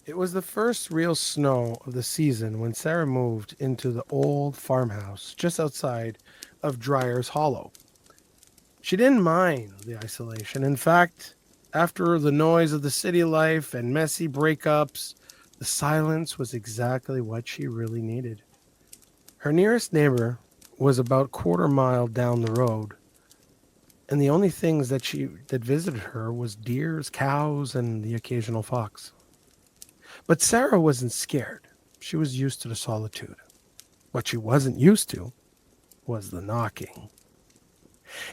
It was the first real snow of the season when Sarah moved into the old farmhouse just outside of Dryer's Hollow. She didn't mind the isolation. In fact, after the noise of the city life and messy breakups, the silence was exactly what she really needed. Her nearest neighbor was about quarter mile down the road, and the only things that visited her was deers, cows, and the occasional fox. But Sarah wasn't scared. She was used to the solitude. What she wasn't used to was the knocking.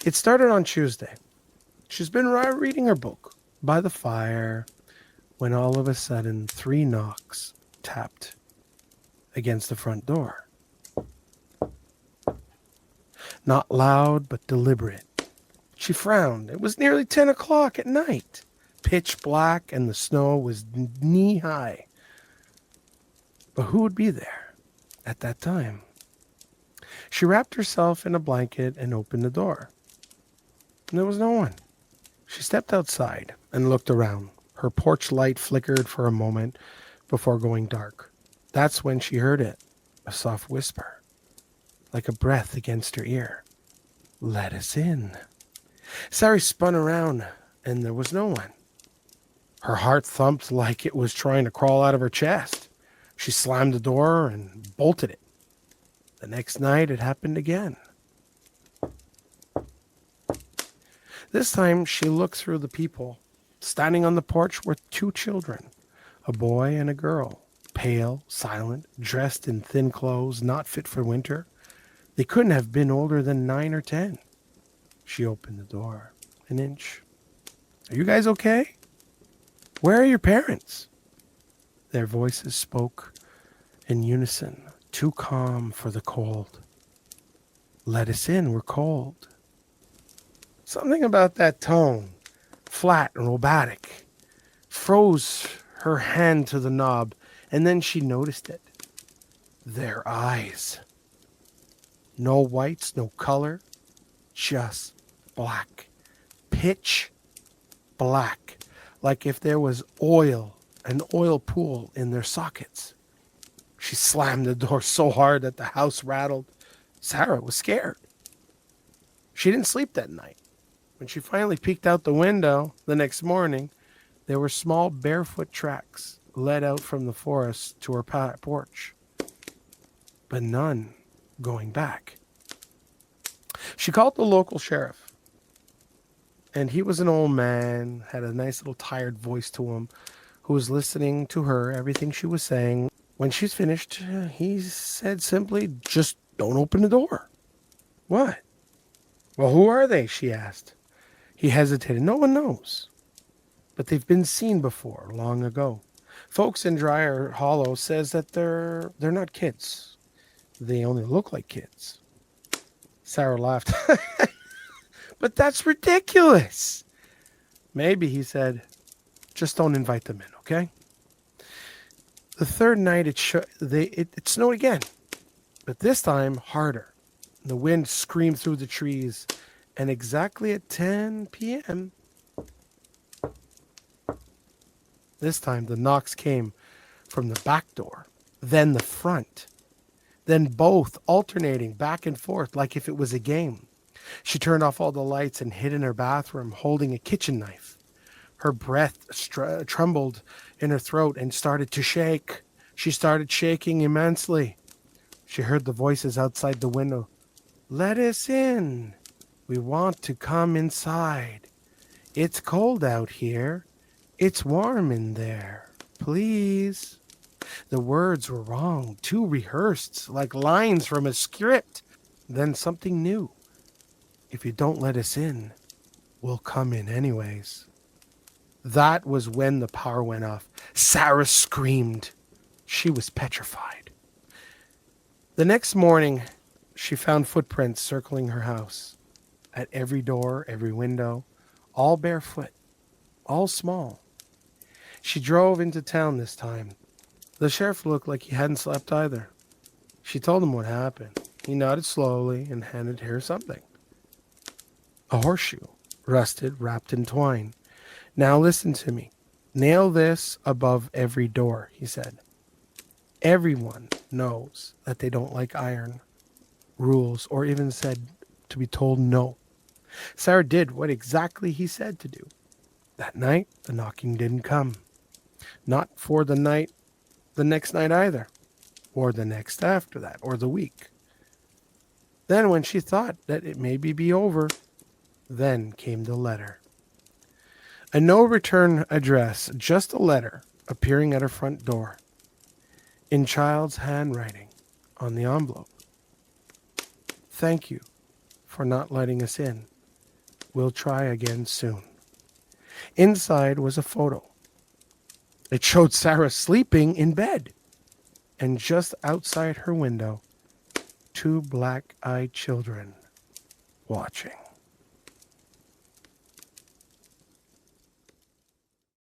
It started on Tuesday. She's been reading her book by the fire when all of a sudden 3 knocks tapped against the front door. Not loud, but deliberate. She frowned. It was nearly 10 o'clock at night. Pitch black, and the snow was knee high. But who would be there at that time? She wrapped herself in a blanket and opened the door. And there was no one. She stepped outside and looked around. Her porch light flickered for a moment before going dark. That's when she heard it, a soft whisper, like a breath against her ear. Let us in. Sari spun around, and there was no one. Her heart thumped like it was trying to crawl out of her chest. She slammed the door and bolted it. The next night, it happened again. This time, she looked through the people. Standing on the porch were 2 children, a boy and a girl, pale, silent, dressed in thin clothes not fit for winter. They couldn't have been older than 9 or 10. She opened the door an inch. Are you guys okay? Where are your parents? Their voices spoke in unison, too calm for the cold. Let us in, we're cold. Something about that tone, flat and robotic, froze her hand to the knob, and then she noticed it. Their eyes. No whites, no color, just black. Pitch black, like if there was oil, an oil pool in their sockets. She slammed the door so hard that the house rattled. Sarah was scared. She didn't sleep that night. When she finally peeked out the window the next morning, there were small barefoot tracks led out from the forest to her porch, but none going back. She called the local sheriff, and he was an old man, had a nice little tired voice to him, who was listening to her, everything she was saying. When she's finished, he said simply, just don't open the door. What? Well, who are they? She asked. He hesitated. No one knows. But they've been seen before, long ago. Folks in Dryer Hollow says that they're not kids. They only look like kids. Sarah laughed. But that's ridiculous. Maybe, he said. Just don't invite them in, okay? The third night it snowed again, but this time harder. The wind screamed through the trees, and exactly at 10 p.m., this time the knocks came from the back door, then the front, then both alternating back and forth like if it was a game. She turned off all the lights and hid in her bathroom holding a kitchen knife. Her breath trembled in her throat and started to shake. She started shaking immensely. She heard the voices outside the window. Let us in. We want to come inside. It's cold out here. It's warm in there. Please. The words were wrong, too rehearsed, like lines from a script. Then something new. If you don't let us in, we'll come in anyways. That was when the power went off. Sarah screamed. She was petrified. The next morning, she found footprints circling her house. At every door, every window, all barefoot, all small. She drove into town this time. The sheriff looked like he hadn't slept either. She told him what happened. He nodded slowly and handed her something. A horseshoe, rusted, wrapped in twine. Now listen to me. Nail this above every door, he said. Everyone knows that they don't like iron, rules, or even said to be told no. Sarah did what exactly he said to do. That night, the knocking didn't come. Not for the next night either, or the next after that, or the week. Then, when she thought that it may be over, then came the letter. A no return address, just a letter, appearing at her front door, in child's handwriting on the envelope. Thank you for not letting us in. We'll try again soon. Inside was a photo. It showed Sarah sleeping in bed, and just outside her window, two black-eyed children watching.